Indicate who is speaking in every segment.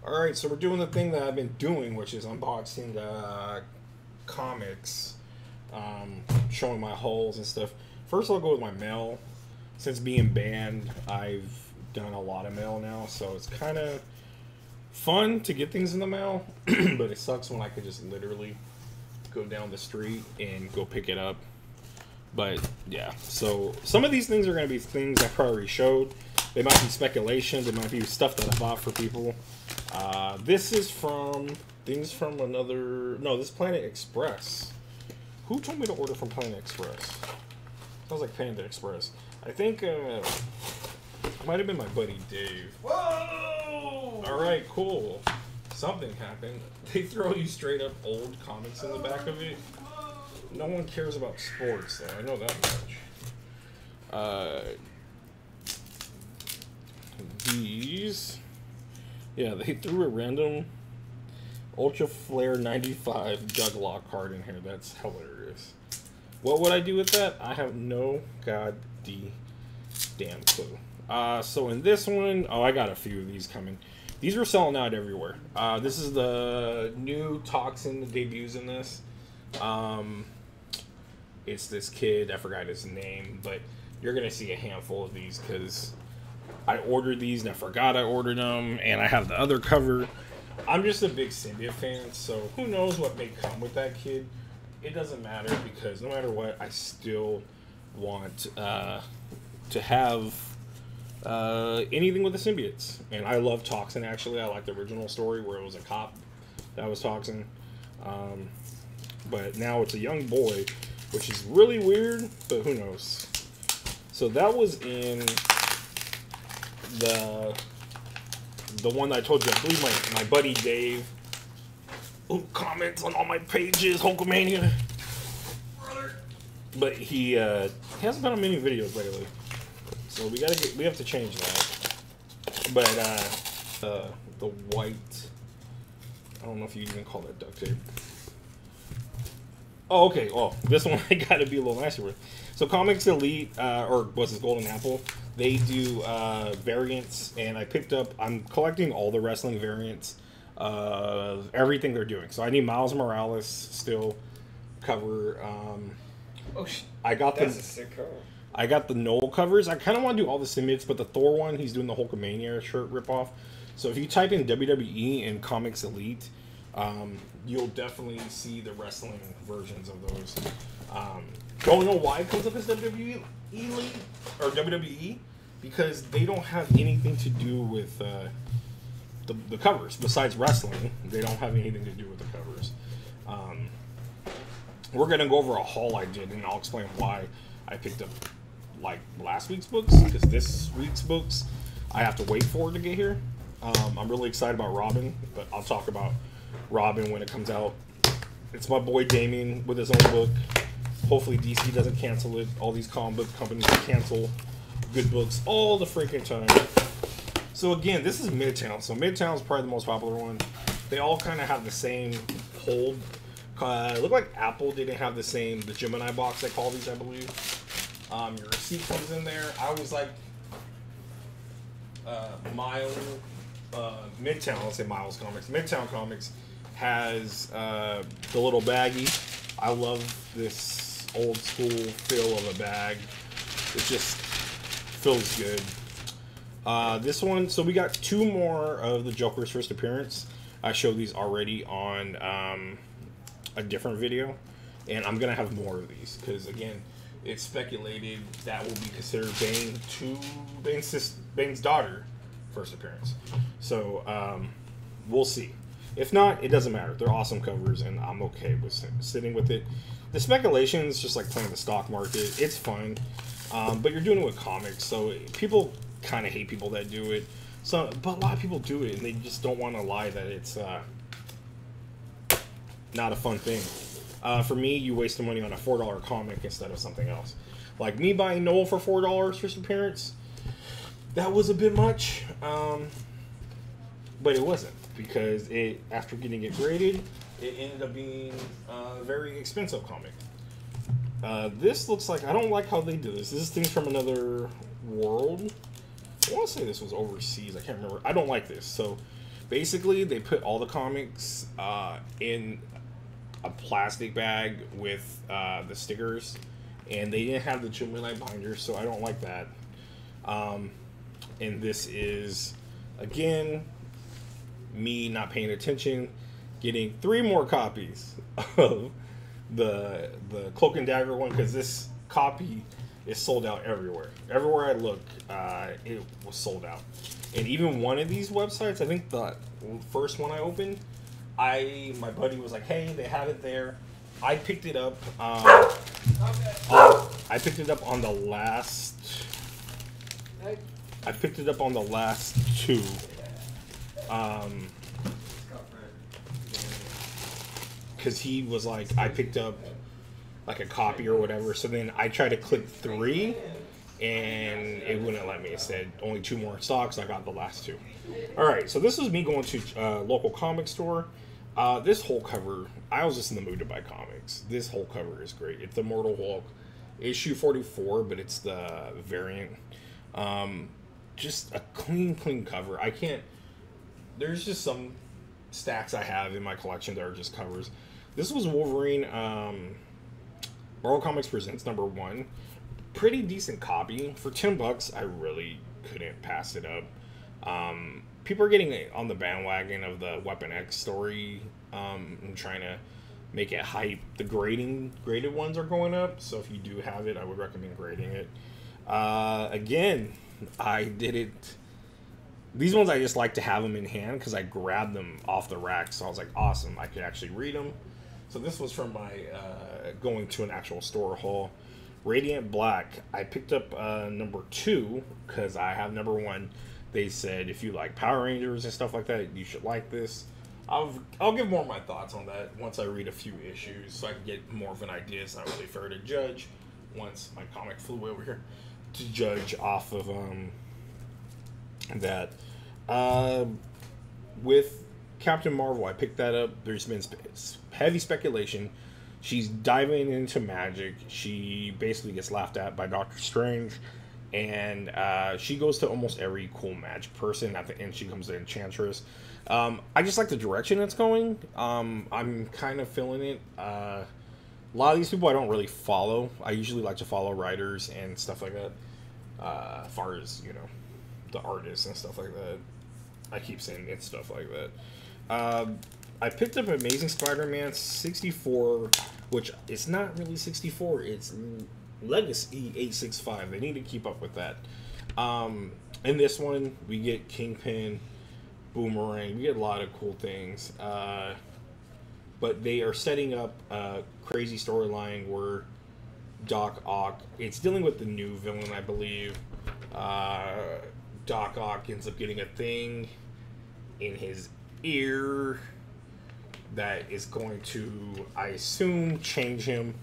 Speaker 1: Alright, so we're doing the thing that I've been doing, which is unboxing comics, showing my hauls and stuff. First, I'll go with my mail. Since being banned, I've done a lot of mail now, so it's kind of fun to get things in the mail, but it sucks when I could just literally go down the street and go pick it up. But yeah, so some of these things are going to be things I probably showed. They might be speculation. They might be stuff that I bought for people. This is from things from another. No, this is Planet Express. Who told me to order from Planet Express? Sounds like Panda Express. I think it might have been my buddy Dave.
Speaker 2: Whoa!
Speaker 1: All right, cool. Something happened. They throw you straight up old comics in the back of it. No one cares about sports, though. I know that much. These, yeah, they threw a random Ultra Flare 95 Douglock card in here. That's hilarious. What would I do with that? I have no damn clue. So in this one, oh, I got a few of these coming. These are selling out everywhere. This is the new Toxin that debuts in this. It's this kid, I forgot his name, but you're gonna see a handful of these because I ordered these and I forgot I ordered them, and I have the other cover. I'm just a big Symbiote fan, so who knows what may come with that kid. It doesn't matter because no matter what, I still want to have anything with the symbiotes. And I love Toxin, actually. I like the original story where it was a cop that was Toxin. But now it's a young boy, which is really weird, but who knows. So that was in the one that I told you, I believe my buddy Dave, who comments on all my pages, Hulkamania. Brother. But he hasn't been on many videos lately, so we have to change that. But the white, I don't know if you even call that duct tape. Oh, okay. Oh, this one I gotta be a little nicer with. So Comics Elite, or was this Golden Apple? They do variants, and I'm collecting all the wrestling variants of everything they're doing. So I need Miles Morales still cover.
Speaker 2: That's a sick cover.
Speaker 1: I got the Noel covers. I kind of want to do all the symbiotes, but the Thor one, he's doing the Hulkamania shirt ripoff. So if you type in WWE and Comics Elite, you'll definitely see the wrestling versions of those. Don't know why it comes up as WWE Elite or WWE, because they don't have anything to do with the covers. Besides wrestling, they don't have anything to do with the covers. We're gonna go over a haul I did, and I'll explain why I picked up like last week's books, because this week's books I have to wait for it to get here. I'm really excited about Robin, but I'll talk about Robin when it comes out. It's my boy Damien with his own book. Hopefully DC doesn't cancel it. All these comic book companies cancel good books all the freaking time. So again, this is Midtown. So Midtown is probably the most popular one. They all kind of have the same hold. Look like Apple didn't have the Gemini box they call these, I believe. Your receipt comes in there. I was like, Midtown, let's say Miles Comics. Midtown Comics has the little baggie. I love this old school feel of a bag. It just feels good. This one, so we got two more of the Joker's first appearance. I showed these already on a different video, and I'm gonna have more of these because again, it's speculated that will be considered Bane's daughter first appearance. So we'll see. If not, it doesn't matter. They're awesome covers, and I'm okay with sitting with it. The speculation is just like playing the stock market. It's fun, but you're doing it with comics, so people kind of hate people that do it. So, but a lot of people do it, and they just don't want to lie that it's not a fun thing. For me, you wasted money on a $4 comic instead of something else. Like me buying Noel for $4 first appearance, that was a bit much, but it wasn't, because after getting it graded, it ended up being a very expensive comic. This looks like, I don't like how they do this. This is things from another world. I want to say this was overseas. I can't remember. I don't like this. So Basically, they put all the comics in a plastic bag with the stickers, and they didn't have the Jim Light binder, so I don't like that. And this is, again, me not paying attention, getting 3 more copies of the Cloak and Dagger one, because this copy is sold out everywhere. Everywhere I look, it was sold out. And even one of these websites, I think the first one I opened, my buddy was like, "Hey, they have it there." I picked it up. I picked it up on the last. I picked it up on the last 2. Because he was like, I picked up like a copy or whatever. So then I tried to click 3, and it wouldn't let me. It said only 2 more stocks. I got the last 2. All right, so this was me going to a local comic store. This whole cover, I was just in the mood to buy comics. This whole cover is great. It's the Immortal Hulk, issue 44, but it's the variant. Just a clean cover. I can't. There's just some stacks I have in my collection that are just covers. This was Wolverine. Marvel Comics Presents #1. Pretty decent copy for $10. I really couldn't pass it up. People are getting on the bandwagon of the Weapon X story. I'm trying to make it hype. The graded ones are going up, so if you do have it, I would recommend grading it. Again, I did it. These ones I just like to have them in hand because I grabbed them off the rack, so I was like, awesome, I could actually read them. So this was from my going to an actual store haul. Radiant Black, I picked up #2 because I have #1. They said if you like Power Rangers and stuff like that, you should like this. I'll give more of my thoughts on that once I read a few issues, so I can get more of an idea. It's not really fair to judge once my comic flew over here to judge off of that. With Captain Marvel, I picked that up. There's been heavy speculation. She's diving into magic. She basically gets laughed at by Doctor Strange, and she goes to almost every cool magic person. At the end, she comes to Enchantress. I just like the direction it's going. I'm kind of feeling it. A lot of these people I don't really follow. I usually like to follow writers and stuff like that. As far as, you know, the artists and stuff like that. I keep saying it's stuff like that. I picked up Amazing Spider-Man 64, which it's not really 64. It's Legacy 865. They need to keep up with that. In this one, we get Kingpin, Boomerang. We get a lot of cool things. But they are setting up a crazy storyline where Doc Ock, it's dealing with the new villain, I believe. Doc Ock ends up getting a thing in his ear that is going to, I assume, change him.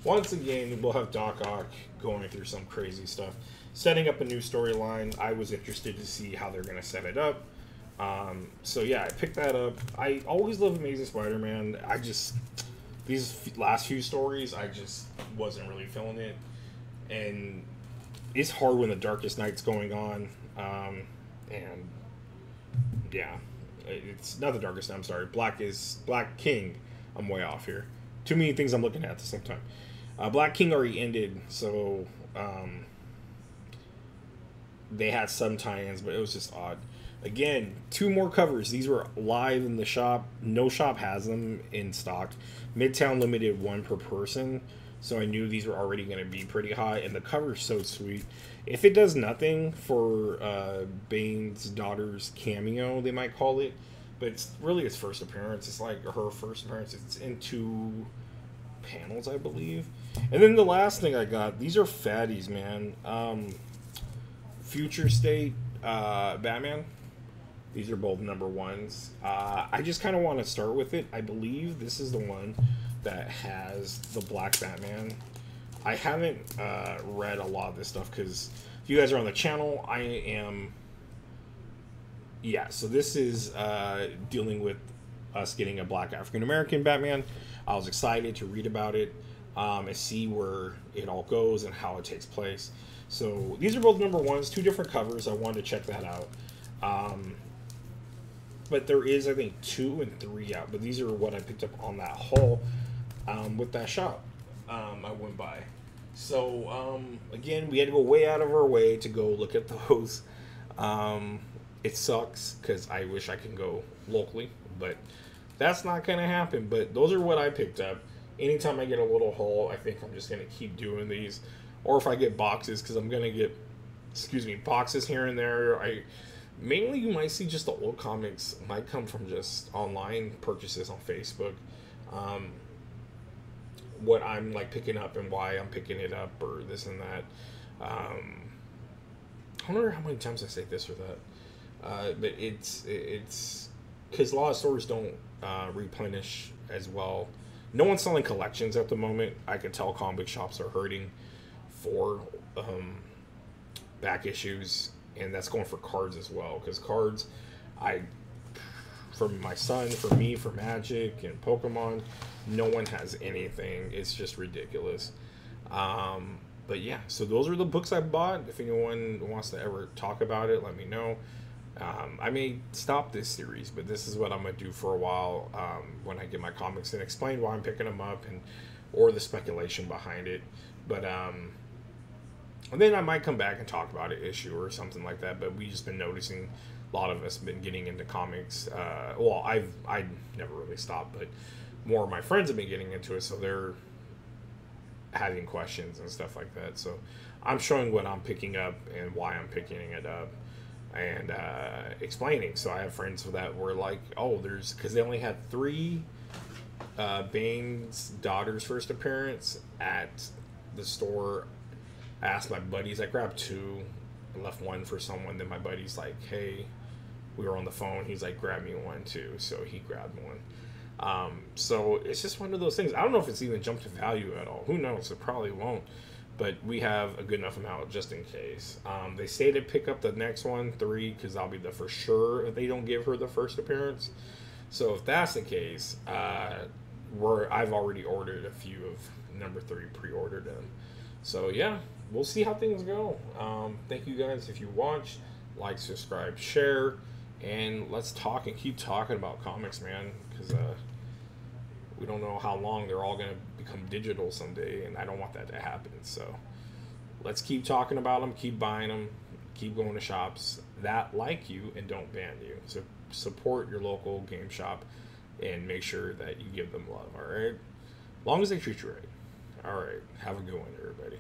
Speaker 1: Once again, we'll have Doc Ock going through some crazy stuff. Setting up a new storyline. I was interested to see how they're going to set it up. So yeah, I picked that up. I always love Amazing Spider-Man. These last few stories, I just wasn't really feeling it. And it's hard when the Darkest Night's going on. And yeah, it's not the Darkest Night, I'm sorry. Black King. I'm way off here. Too many things I'm looking at the same time. Black King already ended, so they had some tie-ins, but it was just odd. Again, 2 more covers. These were live in the shop. No shop has them in stock. Midtown limited 1 per person, so I knew these were already going to be pretty high, and the cover's so sweet. If it does nothing for Bane's daughter's cameo, they might call it, but it's really his first appearance. It's like her first appearance. It's in 2 panels, I believe. And then the last thing I got, these are fatties, man. Future State Batman. These are both #1s. I just kind of want to start with it. I believe this is the one that has the Black Batman. I haven't read a lot of this stuff because if you guys are on the channel, I am... Yeah, so this is dealing with us getting a Black African-American Batman. I was excited to read about it and see where it all goes and how it takes place. So these are both #1s, 2 different covers. I wanted to check that out. But there is, I think, 2 and 3 out. But these are what I picked up on that haul with that shop I went by. So, again, we had to go way out of our way to go look at those. It sucks because I wish I could go locally, but that's not going to happen. But those are what I picked up. Anytime I get a little haul, I think I'm just going to keep doing these. Or if I get boxes, because I'm going to get, boxes here and there. Mainly you might see just the old comics. Might come from just online purchases on Facebook. What I'm like picking up and why I'm picking it up or this and that. I wonder how many times I say this or that. But it's because a lot of stores don't replenish as well. No one's selling collections at the moment. I can tell comic shops are hurting for back issues, and that's going for cards as well. Because cards, for my son, for me, for Magic and Pokemon, no one has anything. It's just ridiculous. But yeah, so those are the books I bought. If anyone wants to ever talk about it, let me know. I may stop this series, but this is what I'm gonna do for a while when I get my comics and explain why I'm picking them up or the speculation behind it. But and then I might come back and talk about an issue or something like that. But we've just been noticing a lot of us have been getting into comics. Well, I never really stopped, but more of my friends have been getting into it, so they're having questions and stuff like that. So I'm showing what I'm picking up and why I'm picking it up. And explaining. So I have friends that were like, oh, because they only had 3 Bane's daughter's first appearance at the store. I asked my buddies, I grabbed 2, I left 1 for someone. Then my buddy's like, hey, we were on the phone. He's like, grab me 1 too. So he grabbed 1. So it's just one of those things. I don't know if it's even jumped in value at all. Who knows? It probably won't. But we have a good enough amount just in case. They say to pick up the next one, 3, because I'll be the for sure if they don't give her the first appearance. So if that's the case, I've already ordered a few of number 3, pre-ordered them. So yeah, we'll see how things go. Thank you guys if you watch, like, subscribe, share, and let's talk and keep talking about comics, man. Because we don't know how long they're all going to become digital someday, and I don't want that to happen. So let's keep talking about them, keep buying them, keep going to shops that like you and don't ban you. So support your local game shop and make sure that you give them love, all right? As long as they treat you right. All right, have a good one, everybody.